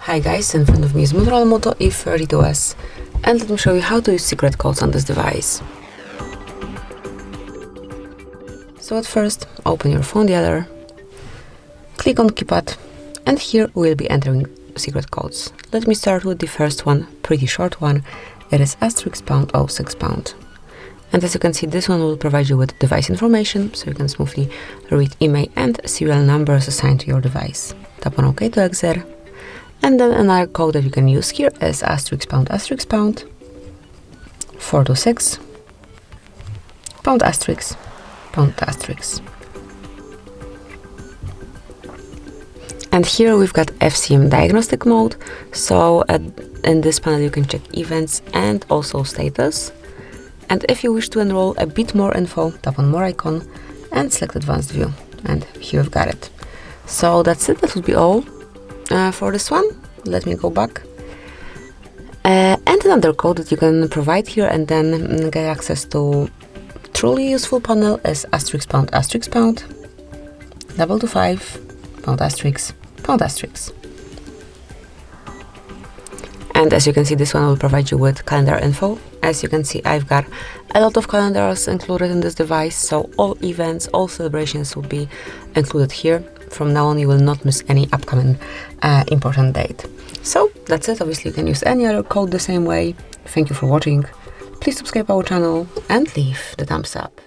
Hi guys, in front of me is MOTOROLA Moto E32S, and let me show you how to use secret codes on this device. So at first, open your phone dialer, click on keypad, and here we'll be entering secret codes. Let me start with the first one, pretty short one. It is *##06#. And as you can see, this one will provide you with device information, so you can smoothly read email and serial numbers assigned to your device. Tap on OK to exit. And then another code that you can use here is *##426 ###. And here we've got FCM diagnostic mode. So in this panel you can check events and also status. And if you wish to enroll a bit more info, tap on more icon and select advanced view. And here you've got it. So that's it, that would be all for this one. Let me go back. And another code that you can provide here and then get access to truly useful panel is *##, *##, 225, *##. And as you can see, this one will provide you with calendar info. As you can see, I've got a lot of calendars included in this device, so all events, all celebrations will be included here. From now on, you will not miss any upcoming important date. So that's it. Obviously, you can use any other code the same way. Thank you for watching. Please subscribe our channel and leave the thumbs up.